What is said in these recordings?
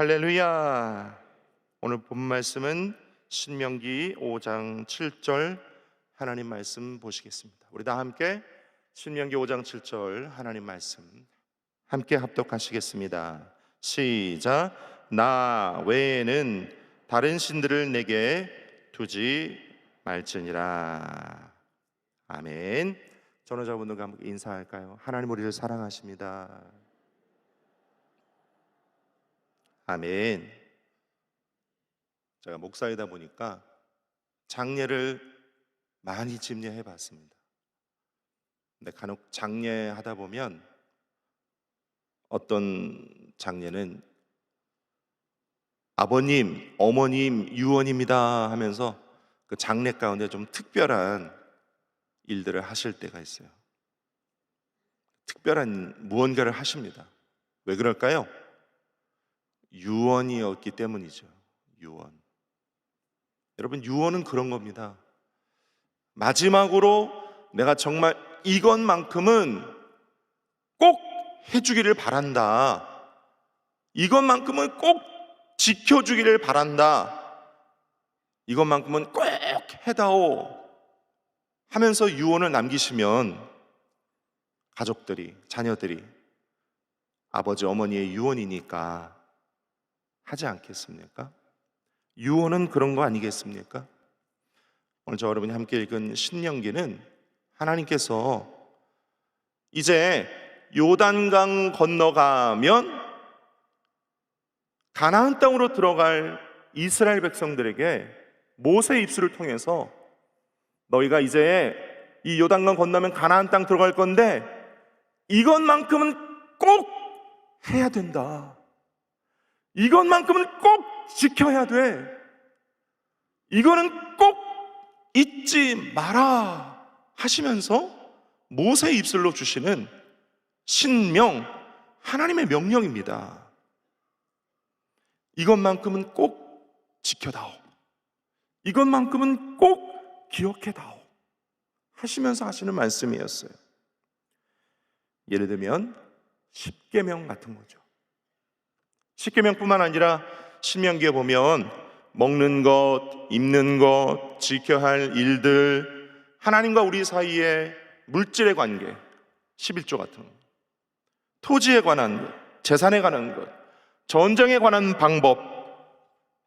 할렐루야. 오늘 본 말씀은 신명기 5장 7절 하나님 말씀 보시겠습니다. 우리 다 함께 신명기 5장 7절 하나님 말씀 함께 합독하시겠습니다. 시작. 나 외에는 다른 신들을 내게 두지 말지니라. 아멘. 전도자분들과 함께 인사할까요? 하나님 우리를 사랑하십니다. 아멘. 제가 목사이다 보니까 장례를 많이 집례해 봤습니다. 근데 간혹 장례하다 보면 어떤 장례는 아버님, 어머님, 유언입니다 하면서 그 장례 가운데 좀 특별한 일들을 하실 때가 있어요. 특별한 무언가를 하십니다. 왜 그럴까요? 유언이었기 때문이죠. 유언. 여러분, 유언은 그런 겁니다. 마지막으로 내가 정말 이것만큼은 꼭 해주기를 바란다. 이것만큼은 꼭 지켜주기를 바란다. 이것만큼은 꼭 해다오 하면서 유언을 남기시면 가족들이, 자녀들이 아버지, 어머니의 유언이니까 하지 않겠습니까? 유언은 그런 거 아니겠습니까? 오늘 저 여러분이 함께 읽은 신명기는 하나님께서 이제 요단강 건너가면 가나안 땅으로 들어갈 이스라엘 백성들에게 모세의 입술을 통해서 너희가 이제 이 요단강 건너면 가나안 땅 들어갈 건데 이것만큼은 꼭 해야 된다. 이것만큼은 꼭 지켜야 돼. 이거는 꼭 잊지 마라 하시면서 모세의 입술로 주시는 신명, 하나님의 명령입니다. 이것만큼은 꼭 지켜다오. 이것만큼은 꼭 기억해다오 하시면서 하시는 말씀이었어요. 예를 들면 십계명 같은 거죠. 십계명뿐만 아니라 신명기에 보면 먹는 것, 입는 것, 지켜야 할 일들, 하나님과 우리 사이의 물질의 관계, 11조 같은 것, 토지에 관한 것, 재산에 관한 것, 전쟁에 관한 방법,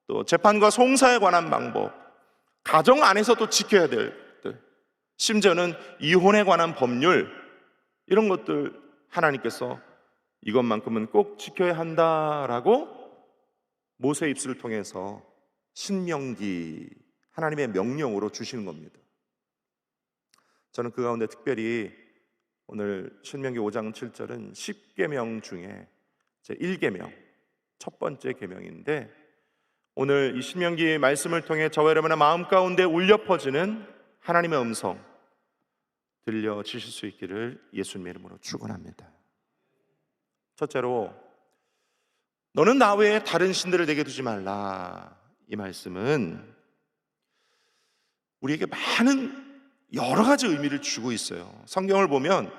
또 재판과 송사에 관한 방법, 가정 안에서도 지켜야 될 것들, 심지어는 이혼에 관한 법률, 이런 것들 하나님께서 이것만큼은 꼭 지켜야 한다라고 모세의 입술을 통해서 신명기, 하나님의 명령으로 주시는 겁니다. 저는 그 가운데 특별히 오늘 신명기 5장 7절은 10계명 중에 제 1계명, 첫 번째 계명인데, 오늘 이 신명기 말씀을 통해 저와 여러분의 마음 가운데 울려 퍼지는 하나님의 음성 들려주실 수 있기를 예수님의 이름으로 축원합니다. 첫째로, 너는 나 외에 다른 신들을 내게 두지 말라. 이 말씀은 우리에게 많은 여러 가지 의미를 주고 있어요. 성경을 보면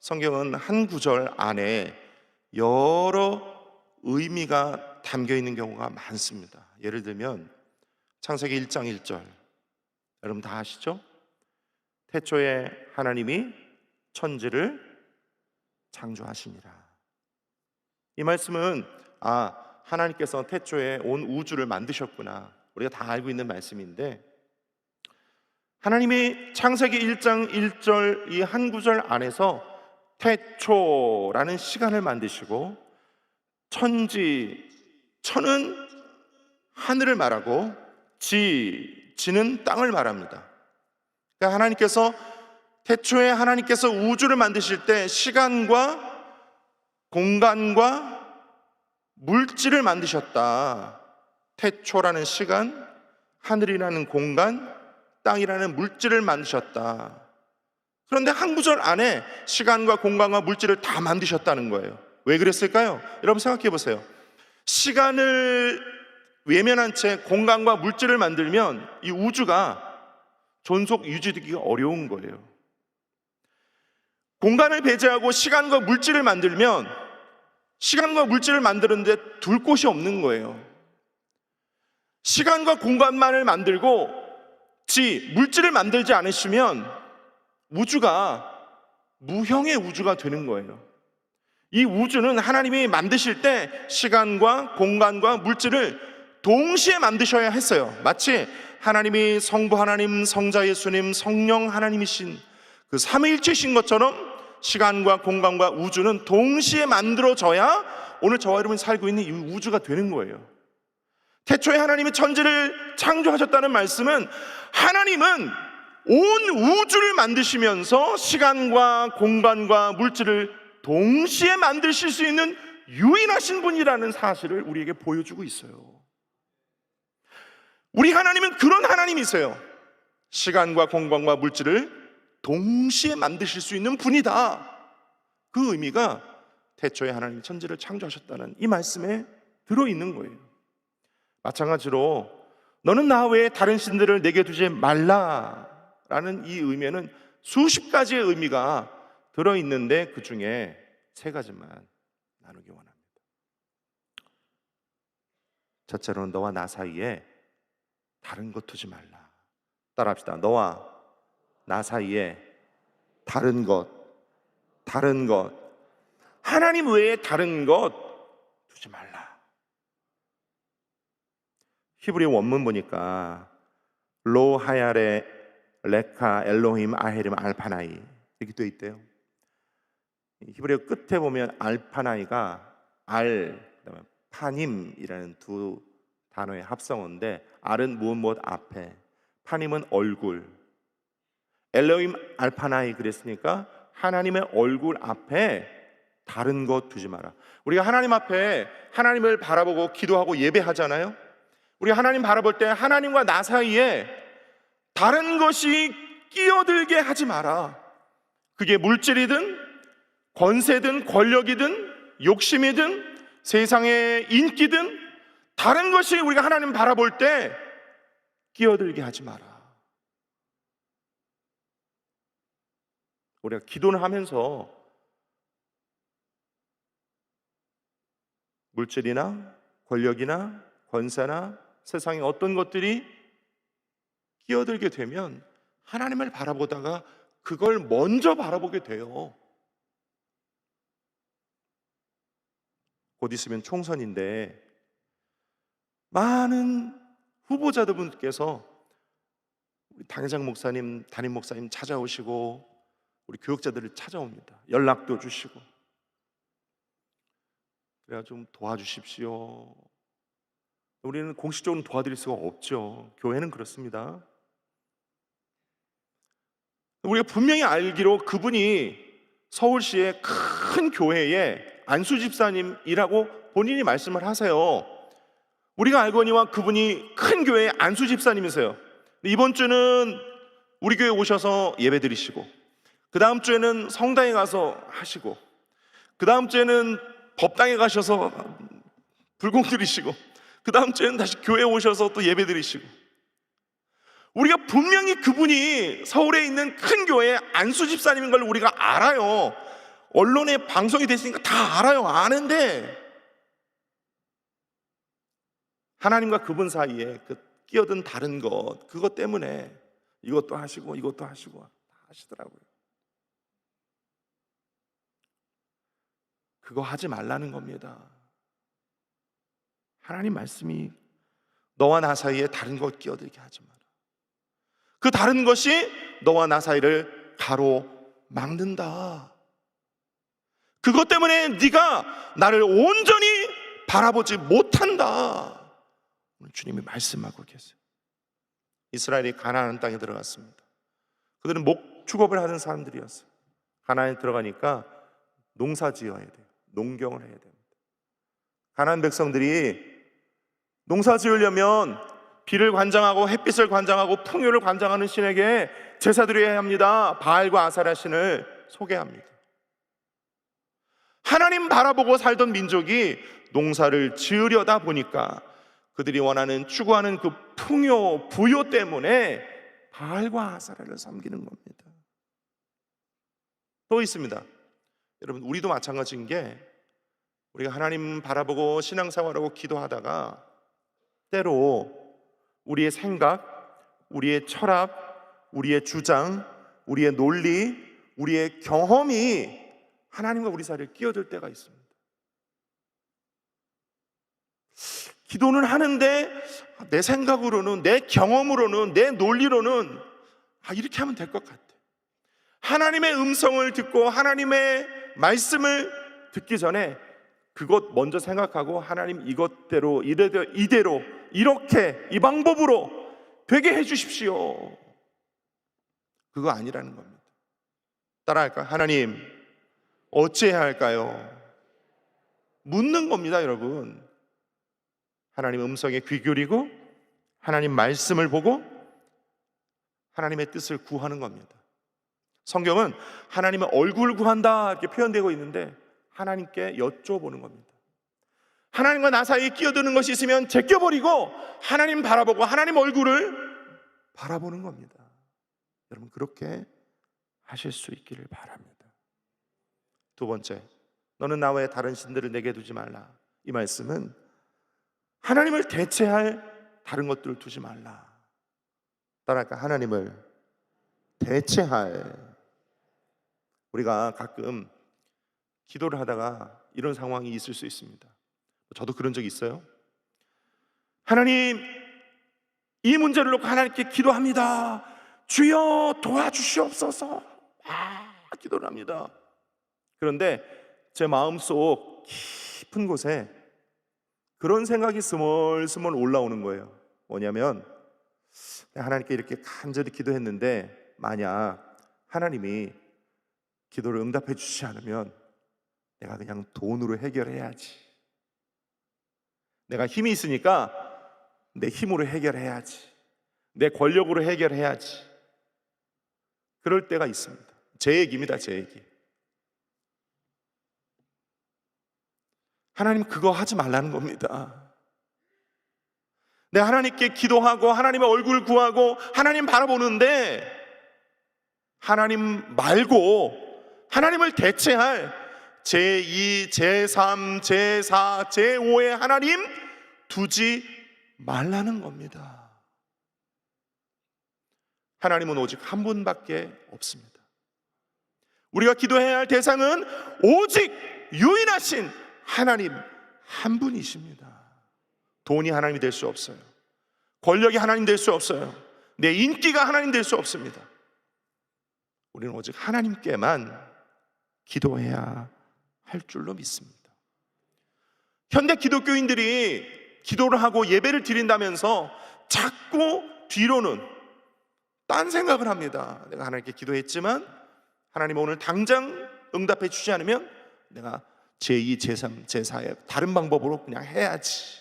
성경은 한 구절 안에 여러 의미가 담겨 있는 경우가 많습니다. 예를 들면 창세기 1장 1절, 여러분 다 아시죠? 태초에 하나님이 천지를 창조하시니라. 이 말씀은 하나님께서 태초에 온 우주를 만드셨구나, 우리가 다 알고 있는 말씀인데, 하나님이 창세기 1장 1절 이 한 구절 안에서 태초라는 시간을 만드시고, 천은 하늘을 말하고 지는 땅을 말합니다. 그러니까 하나님께서 태초에 하나님께서 우주를 만드실 때 시간과 공간과 물질을 만드셨다. 태초라는 시간, 하늘이라는 공간, 땅이라는 물질을 만드셨다. 그런데 한 구절 안에 시간과 공간과 물질을 다 만드셨다는 거예요. 왜 그랬을까요? 여러분 생각해 보세요. 시간을 외면한 채 공간과 물질을 만들면 이 우주가 존속 유지되기가 어려운 거예요. 공간을 배제하고 시간과 물질을 만들면 시간과 물질을 만드는데 둘 곳이 없는 거예요. 시간과 공간만을 만들고 물질을 만들지 않으시면 우주가 무형의 우주가 되는 거예요. 이 우주는 하나님이 만드실 때 시간과 공간과 물질을 동시에 만드셔야 했어요. 마치 하나님이 성부 하나님, 성자 예수님, 성령 하나님이신 그 삼위일체신 것처럼 시간과 공간과 우주는 동시에 만들어져야 오늘 저와 여러분이 살고 있는 이 우주가 되는 거예요. 태초에 하나님이 천지를 창조하셨다는 말씀은 하나님은 온 우주를 만드시면서 시간과 공간과 물질을 동시에 만드실 수 있는 유일하신 분이라는 사실을 우리에게 보여주고 있어요. 우리 하나님은 그런 하나님이세요. 시간과 공간과 물질을 동시에 만드실 수 있는 분이다. 그 의미가 태초에 하나님이 천지를 창조하셨다는 이 말씀에 들어있는 거예요. 마찬가지로 너는 나 외에 다른 신들을 내게 두지 말라라는 이 의미에는 수십 가지의 의미가 들어있는데 그 중에 세 가지만 나누기 원합니다. 첫째로는 너와 나 사이에 다른 것 두지 말라. 따라합시다. 너와 나 사이에 다른 것. 하나님 외에 다른 것 두지 말라. 히브리 원문 보니까 로 하야레 레카 엘로힘 아헤림 알파나이 이렇게 되어 있대요. 히브리어 끝에 보면 알파나이가 그다음에 파님이라는 두 단어의 합성어인데 알은 무엇 앞에, 파님은 얼굴. 엘로힘 알파나이 그랬으니까 하나님의 얼굴 앞에 다른 것 두지 마라. 우리가 하나님 앞에 하나님을 바라보고 기도하고 예배하잖아요. 우리가 하나님 바라볼 때 하나님과 나 사이에 다른 것이 끼어들게 하지 마라. 그게 물질이든 권세든 권력이든 욕심이든 세상의 인기든 다른 것이 우리가 하나님 바라볼 때 끼어들게 하지 마라. 우리가 기도를 하면서 물질이나 권력이나 권세나 세상의 어떤 것들이 끼어들게 되면 하나님을 바라보다가 그걸 먼저 바라보게 돼요. 곧 있으면 총선인데 많은 후보자들분께서 우리 당회장 목사님, 담임 목사님 찾아오시고 우리 교육자들을 찾아옵니다. 연락도 주시고 그래야 좀 도와주십시오. 우리는 공식적으로 도와드릴 수가 없죠. 교회는 그렇습니다. 우리가 분명히 알기로 그분이 서울시의 큰 교회의 안수 집사님이라고 본인이 말씀을 하세요. 우리가 알거니와 그분이 큰 교회의 안수 집사님이세요. 이번 주는 우리 교회 오셔서 예배 드리시고, 그 다음 주에는 성당에 가서 하시고, 그 다음 주에는 법당에 가셔서 불공 드리시고, 그 다음 주에는 다시 교회에 오셔서 또 예배 드리시고, 우리가 분명히 그분이 서울에 있는 큰 교회의 안수 집사님인 걸 우리가 알아요. 언론에 방송이 됐으니까 다 알아요. 아는데 하나님과 그분 사이에 그 끼어든 다른 것, 그것 때문에 이것도 하시고 이것도 하시고 다 하시더라고요. 그거 하지 말라는 겁니다. 하나님 말씀이 너와 나 사이에 다른 것 끼어들게 하지 마라. 그 다른 것이 너와 나 사이를 가로막는다. 그것 때문에 네가 나를 온전히 바라보지 못한다. 오늘 주님이 말씀하고 계세요. 이스라엘이 가나안 땅에 들어갔습니다. 그들은 목축업을 하는 사람들이었어요. 가나안에 들어가니까 농사 지어야 돼요. 농경을 해야 됩니다. 가나안 백성들이 농사 지으려면 비를 관장하고 햇빛을 관장하고 풍요를 관장하는 신에게 제사 드려야 합니다. 바알과 아사랴 신을 소개합니다. 하나님 바라보고 살던 민족이 농사를 지으려다 보니까 그들이 원하는 추구하는 그 풍요, 부요 때문에 바알과 아사랴를 섬기는 겁니다. 또 있습니다. 여러분, 우리도 마찬가지인 게 우리가 하나님 바라보고 신앙생활하고 기도하다가 때로 우리의 생각, 우리의 철학, 우리의 주장, 우리의 논리, 우리의 경험이 하나님과 우리 사이를 끼어들 때가 있습니다. 기도는 하는데 내 생각으로는, 내 경험으로는, 내 논리로는 이렇게 하면 될 것 같아. 하나님의 음성을 듣고 하나님의 말씀을 듣기 전에 그것 먼저 생각하고, 하나님 이것대로 이대로 이렇게 이 방법으로 되게 해주십시오. 그거 아니라는 겁니다. 따라할까요? 하나님 어찌해야 할까요? 묻는 겁니다, 여러분. 하나님 음성에 귀 기울이고 하나님 말씀을 보고 하나님의 뜻을 구하는 겁니다. 성경은 하나님의 얼굴을 구한다 이렇게 표현되고 있는데, 하나님께 여쭤보는 겁니다. 하나님과 나 사이에 끼어드는 것이 있으면 제껴버리고 하나님 바라보고 하나님 얼굴을 바라보는 겁니다. 여러분, 그렇게 하실 수 있기를 바랍니다. 두 번째, 너는 나 외에 다른 신들을 내게 두지 말라. 이 말씀은 하나님을 대체할 다른 것들을 두지 말라. 따라할까? 하나님을 대체할. 우리가 가끔 기도를 하다가 이런 상황이 있을 수 있습니다. 저도 그런 적이 있어요. 하나님, 이 문제를 놓고 하나님께 기도합니다. 주여 도와주시옵소서. 기도를 합니다. 그런데 제 마음속 깊은 곳에 그런 생각이 스멀스멀 올라오는 거예요. 뭐냐면, 하나님께 이렇게 간절히 기도했는데 만약 하나님이 기도를 응답해 주시지 않으면 내가 그냥 돈으로 해결해야지. 내가 힘이 있으니까 내 힘으로 해결해야지. 내 권력으로 해결해야지. 그럴 때가 있습니다. 제 얘기입니다, 제 얘기. 하나님 그거 하지 말라는 겁니다. 내가 하나님께 기도하고 하나님의 얼굴 구하고 하나님 바라보는데 하나님 말고 하나님을 대체할 제2, 제3, 제4, 제5의 하나님 두지 말라는 겁니다. 하나님은 오직 한 분밖에 없습니다. 우리가 기도해야 할 대상은 오직 유일하신 하나님 한 분이십니다. 돈이 하나님이 될 수 없어요. 권력이 하나님 될 수 없어요. 내 인기가 하나님 될 수 없습니다. 우리는 오직 하나님께만 기도해야 할 줄로 믿습니다. 현대 기독교인들이 기도를 하고 예배를 드린다면서 자꾸 뒤로는 딴 생각을 합니다. 내가 하나님께 기도했지만 하나님 오늘 당장 응답해 주지 않으면 내가 제2, 제3, 제4의 다른 방법으로 그냥 해야지.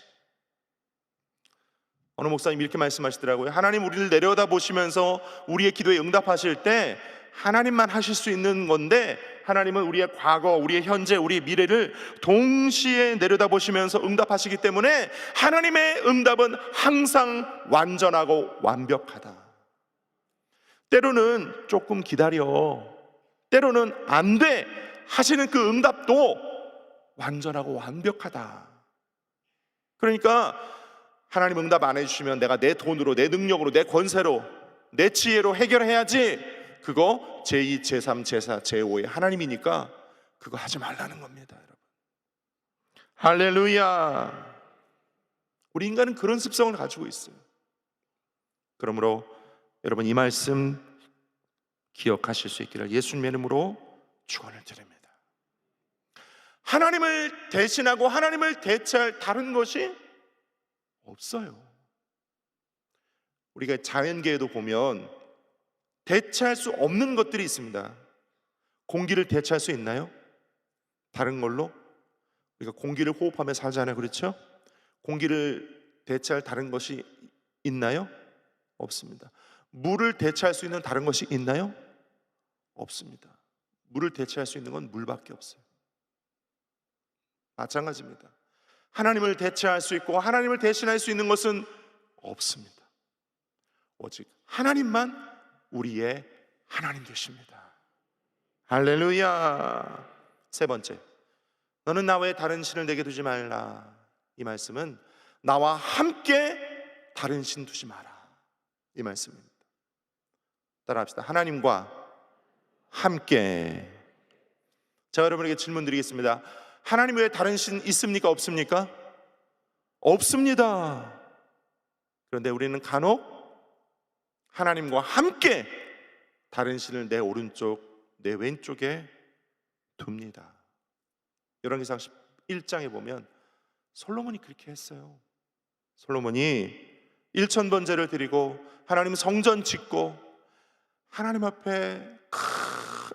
어느 목사님 이렇게 말씀하시더라고요. 하나님 우리를 내려다보시면서 우리의 기도에 응답하실 때 하나님만 하실 수 있는 건데, 하나님은 우리의 과거, 우리의 현재, 우리의 미래를 동시에 내려다보시면서 응답하시기 때문에 하나님의 응답은 항상 완전하고 완벽하다. 때로는 조금 기다려, 때로는 안 돼 하시는 그 응답도 완전하고 완벽하다. 그러니까 하나님 응답 안 해주시면 내가 내 돈으로, 내 능력으로, 내 권세로, 내 지혜로 해결해야지. 그거 제2, 제3, 제4, 제5의 하나님이니까 그거 하지 말라는 겁니다, 여러분. 할렐루야. 우리 인간은 그런 습성을 가지고 있어요. 그러므로 여러분, 이 말씀 기억하실 수 있기를 예수님의 이름으로 축원을 드립니다. 하나님을 대신하고 하나님을 대체할 다른 것이 없어요. 우리가 자연계에도 보면 대체할 수 없는 것들이 있습니다. 공기를 대체할 수 있나요? 다른 걸로? 우리가 공기를 호흡하며 살잖아요, 그렇죠? 공기를 대체할 다른 것이 있나요? 없습니다. 물을 대체할 수 있는 다른 것이 있나요? 없습니다. 물을 대체할 수 있는 건 물밖에 없어요. 마찬가지입니다. 하나님을 대체할 수 있고 하나님을 대신할 수 있는 것은 없습니다. 오직 하나님만 우리의 하나님 되십니다. 할렐루야. 세 번째, 너는 나 외에 다른 신을 내게 두지 말라. 이 말씀은 나와 함께 다른 신 두지 마라, 이 말씀입니다. 따라합시다. 하나님과 함께. 제가 여러분에게 질문 드리겠습니다. 하나님 외에 다른 신 있습니까? 없습니까? 없습니다. 그런데 우리는 간혹 하나님과 함께 다른 신을 내 오른쪽, 내 왼쪽에 둡니다. 열왕기상 1장에 보면 솔로몬이 그렇게 했어요. 솔로몬이 1000번제를 드리고 하나님 성전 짓고 하나님 앞에 큰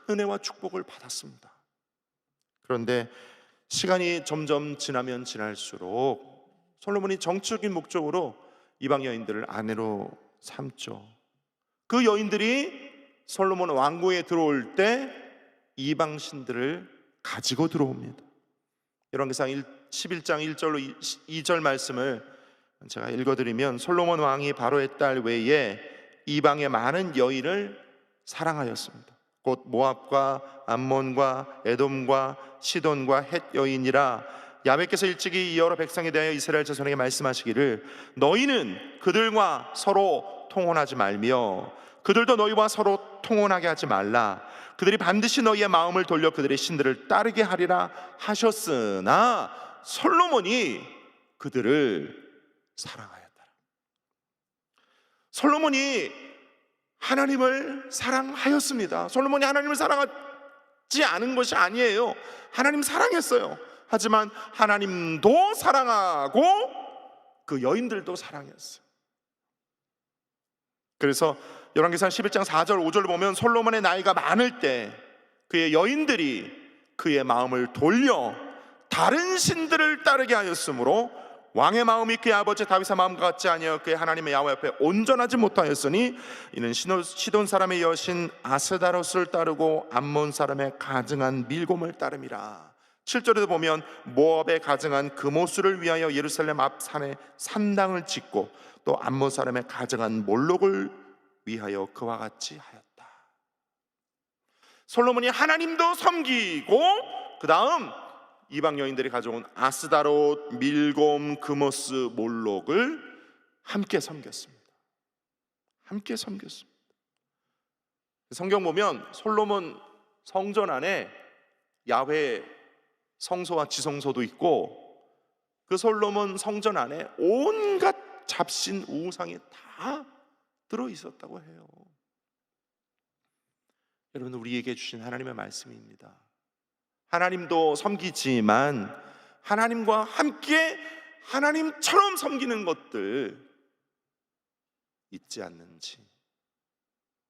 은혜와 축복을 받았습니다. 그런데 시간이 점점 지나면 지날수록 솔로몬이 정치적인 목적으로 이방 여인들을 아내로 삼죠. 그 여인들이 솔로몬 왕궁에 들어올 때 이방 신들을 가지고 들어옵니다. 열왕기상 11장 1절로 2절 말씀을 제가 읽어드리면, 솔로몬 왕이 바로의 딸 외에 이방의 많은 여인을 사랑하였습니다. 곧 모압과 암몬과 에돔과 시돈과 헷 여인이라. 야훼께서 일찍이 여러 백성에 대하여 이스라엘 자손에게 말씀하시기를 너희는 그들과 서로 통혼하지 말며 그들도 너희와 서로 통혼하게 하지 말라. 그들이 반드시 너희의 마음을 돌려 그들의 신들을 따르게 하리라 하셨으나 솔로몬이 그들을 사랑하였다. 솔로몬이 하나님을 사랑하였습니다. 솔로몬이 하나님을 사랑하지 않은 것이 아니에요. 하나님 사랑했어요. 하지만 하나님도 사랑하고 그 여인들도 사랑했어요. 그래서 열왕기상 11장 4절 5절을 보면 솔로몬의 나이가 많을 때 그의 여인들이 그의 마음을 돌려 다른 신들을 따르게 하였으므로 왕의 마음이 그의 아버지 다윗의 마음과 같지 아니하여 그의 하나님의 야훼 앞에 온전하지 못하였으니 이는 시돈 사람의 여신 아스다롯을 따르고 암몬 사람의 가증한 밀곰을 따름이라. 7절에도 보면 모압에 가증한 그모스를 위하여 예루살렘 앞 산에 산당을 짓고 또 암몬 사람의 가증한 몰록을 위하여 그와 같이 하였다. 솔로몬이 하나님도 섬기고 그 다음 이방 여인들이 가져온 아스다롯, 밀곰, 그모스, 몰록을 함께 섬겼습니다. 함께 섬겼습니다. 성경 보면 솔로몬 성전 안에 야훼 성소와 지성소도 있고 그 솔로몬 성전 안에 온갖 잡신 우상이 다 들어 있었다고 해요. 여러분, 우리에게 주신 하나님의 말씀입니다. 하나님도 섬기지만 하나님과 함께 하나님처럼 섬기는 것들 있지 않는지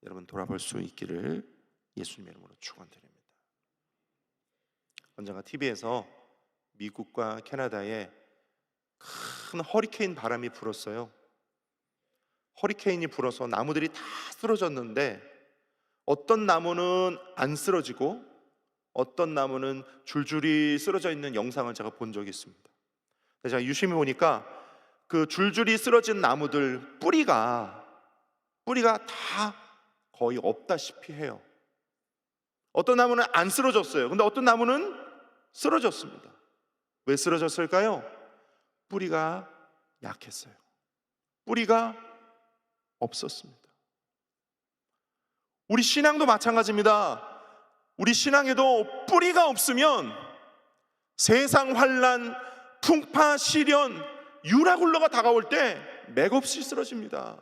여러분 돌아볼 수 있기를 예수님의 이름으로 축원드립니다. 언젠가 TV에서 미국과 캐나다에 큰 허리케인 바람이 불었어요. 허리케인이 불어서 나무들이 다 쓰러졌는데 어떤 나무는 안 쓰러지고 어떤 나무는 줄줄이 쓰러져 있는 영상을 제가 본 적이 있습니다. 제가 유심히 보니까 그 줄줄이 쓰러진 나무들 뿌리가 다 거의 없다시피 해요. 어떤 나무는 안 쓰러졌어요. 근데 어떤 나무는 쓰러졌습니다. 왜 쓰러졌을까요? 뿌리가 약했어요. 뿌리가 없었습니다. 우리 신앙도 마찬가지입니다. 우리 신앙에도 뿌리가 없으면 세상 환난, 풍파, 시련, 유라굴로가 다가올 때 맥없이 쓰러집니다.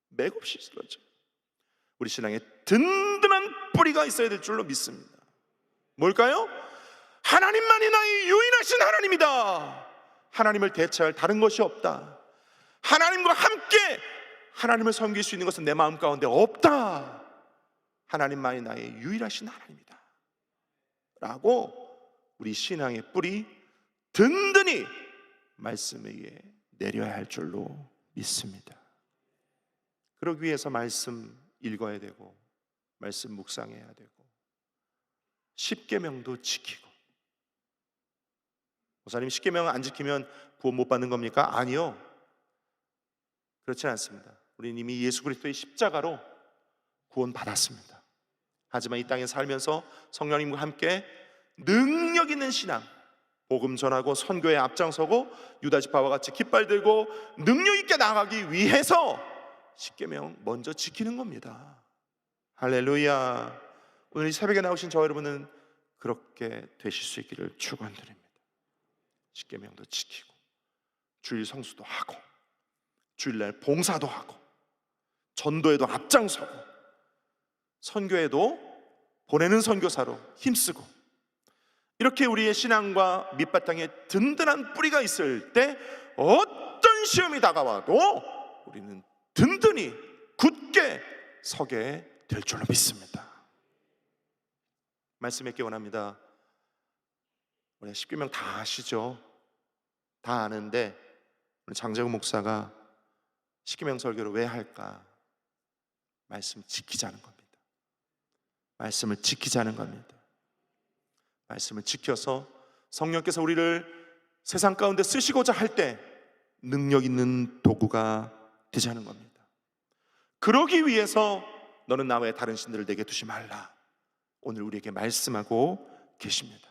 맥없이 쓰러져. 우리 신앙에 든든한 뿌리가 있어야 될 줄로 믿습니다. 뭘까요? 하나님만이 나의 유일하신 하나님이다. 하나님을 대체할 다른 것이 없다. 하나님과 함께 하나님을 섬길 수 있는 것은 내 마음 가운데 없다. 하나님만이 나의 유일하신 하나님이다 라고 우리 신앙의 뿌리 든든히 말씀 위에 내려야 할 줄로 믿습니다. 그러기 위해서 말씀 읽어야 되고 말씀 묵상해야 되고 십계명도 지키고. 목사님, 십계명 안 지키면 구원 못 받는 겁니까? 아니요, 그렇지 않습니다. 우리는 이미 예수 그리스도의 십자가로 구원 받았습니다. 하지만 이 땅에 살면서 성령님과 함께 능력 있는 신앙, 복음 전하고 선교에 앞장서고 유다 지파와 같이 깃발 들고 능력 있게 나가기 위해서 십계명 먼저 지키는 겁니다. 할렐루야. 오늘 이 새벽에 나오신 저 여러분은 그렇게 되실 수 있기를 축원드립니다. 십계명도 지키고 주일 성수도 하고 주일날 봉사도 하고 전도에도 앞장서고 선교에도 보내는 선교사로 힘쓰고, 이렇게 우리의 신앙과 밑바탕에 든든한 뿌리가 있을 때 어떤 시험이 다가와도 우리는 든든히 굳게 서게 될 줄로 믿습니다. 말씀 맺기 원합니다. 우리 십계명 다 아시죠? 다 아는데 우리 장재훈 목사가 십계명 설교를 왜 할까? 말씀 지키자는 겁니다. 말씀을 지키자는 겁니다. 말씀을 지켜서 성령께서 우리를 세상 가운데 쓰시고자 할 때 능력 있는 도구가 되자는 겁니다. 그러기 위해서 너는 나 외에 다른 신들을 내게 두지 말라, 오늘 우리에게 말씀하고 계십니다.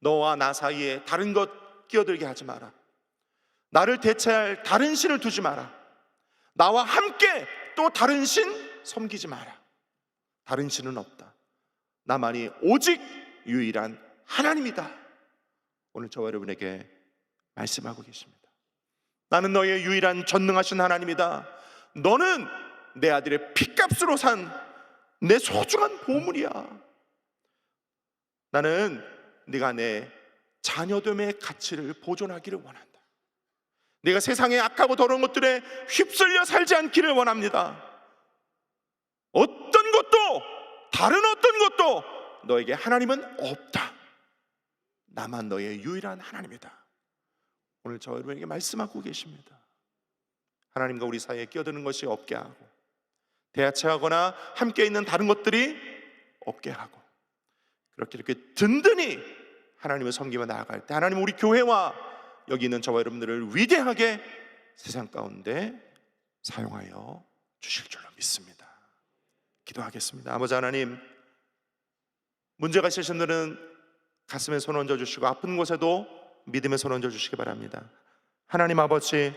너와 나 사이에 다른 것 끼어들게 하지 마라. 나를 대체할 다른 신을 두지 마라. 나와 함께 또 다른 신 섬기지 마라. 다른 신은 없다. 나만이 오직 유일한 하나님이다. 오늘 저와 여러분에게 말씀하고 계십니다. 나는 너의 유일한 전능하신 하나님이다. 너는 내 아들의 핏값으로 산 내 소중한 보물이야. 나는 네가 내 자녀됨의 가치를 보존하기를 원한다. 네가 세상의 악하고 더러운 것들에 휩쓸려 살지 않기를 원합니다. 어떤 것도, 다른 어떤 것도 너에게 하나님은 없다. 나만 너의 유일한 하나님이다. 오늘 저 여러분에게 말씀하고 계십니다. 하나님과 우리 사이에 끼어드는 것이 없게 하고, 대하체하거나 함께 있는 다른 것들이 없게 하고, 그렇게 이렇게 든든히 하나님을 섬기며 나아갈 때 하나님 우리 교회와 여기 있는 저와 여러분들을 위대하게 세상 가운데 사용하여 주실 줄로 믿습니다. 기도하겠습니다. 아버지 하나님, 문제가 있으신 분들은 가슴에 손 얹어 주시고 아픈 곳에도 믿음의 손 얹어 주시기 바랍니다. 하나님 아버지,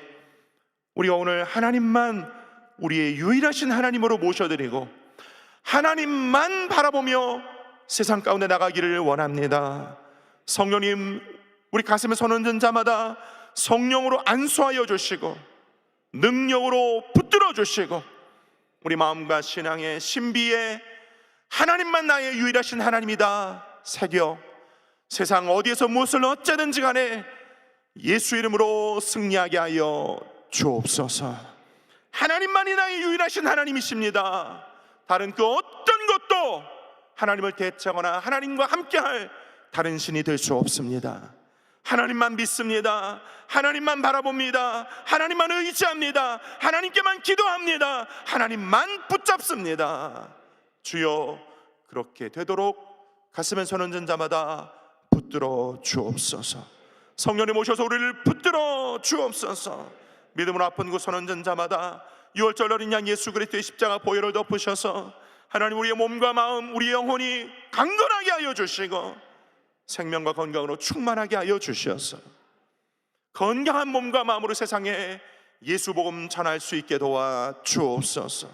우리가 오늘 하나님만 우리의 유일하신 하나님으로 모셔드리고 하나님만 바라보며 세상 가운데 나가기를 원합니다. 성령님, 우리 가슴에 손 얹은 자마다 성령으로 안수하여 주시고 능력으로 붙들어 주시고 우리 마음과 신앙의 신비에 하나님만 나의 유일하신 하나님이다 새겨 세상 어디에서 무엇을 어쩌든지 간에 예수 이름으로 승리하게 하여 주옵소서. 하나님만이 나의 유일하신 하나님이십니다. 다른 그 어떤 것도 하나님을 대체하거나 하나님과 함께할 다른 신이 될 수 없습니다. 하나님만 믿습니다. 하나님만 바라봅니다. 하나님만 의지합니다. 하나님께만 기도합니다. 하나님만 붙잡습니다. 주여, 그렇게 되도록 가슴에 손 얹은 자마다 붙들어 주옵소서. 성령님 오셔서 우리를 붙들어 주옵소서. 믿음으로 아픈 곳 손 얹은 자마다 유월절 어린 양 예수 그리스도의 십자가 보혈을 덮으셔서 하나님 우리의 몸과 마음, 우리 영혼이 강건하게 하여 주시고 생명과 건강으로 충만하게 하여 주셔서 건강한 몸과 마음으로 세상에 예수 복음 전할 수 있게 도와 주옵소서.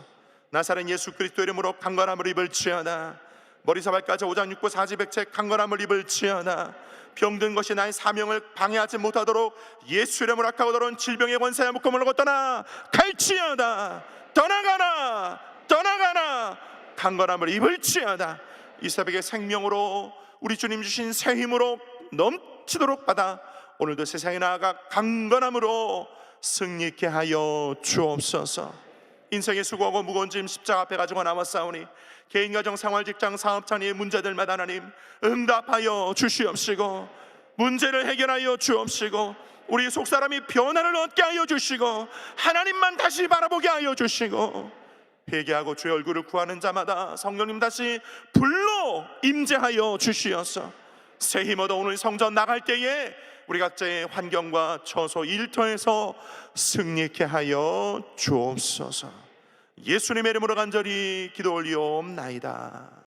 나사렛 예수 그리스도 이름으로 강건함을 입을지어다. 머리서 발까지 오장육부 사지백체 강건함을 입을지어다. 병든 것이 나의 사명을 방해하지 못하도록 예수 이름으로 악하고 더러운 질병의 권세와 묶음을 떠나 갈지어다. 떠나가라, 떠나가라. 강건함을 입을지어다. 이 새벽에 생명으로 우리 주님 주신 새 힘으로 넘치도록 받아 오늘도 세상에 나아가 강건함으로 승리케 하여 주옵소서. 인생의 수고하고 무거운 짐 십자가 앞에 가지고 나왔사오니 개인, 가정, 생활, 직장, 사업, 자녀의 문제들마다 하나님 응답하여 주시옵시고 문제를 해결하여 주옵시고 우리 속사람이 변화를 얻게 하여 주시고 하나님만 다시 바라보게 하여 주시고 회개하고 주의 얼굴을 구하는 자마다 성령님 다시 불러 임재하여 주시어서 새 힘 얻어 오늘 성전 나갈 때에 우리 각자의 환경과 처소, 일터에서 승리케 하여 주옵소서. 예수님의 이름으로 간절히 기도 올리옵나이다.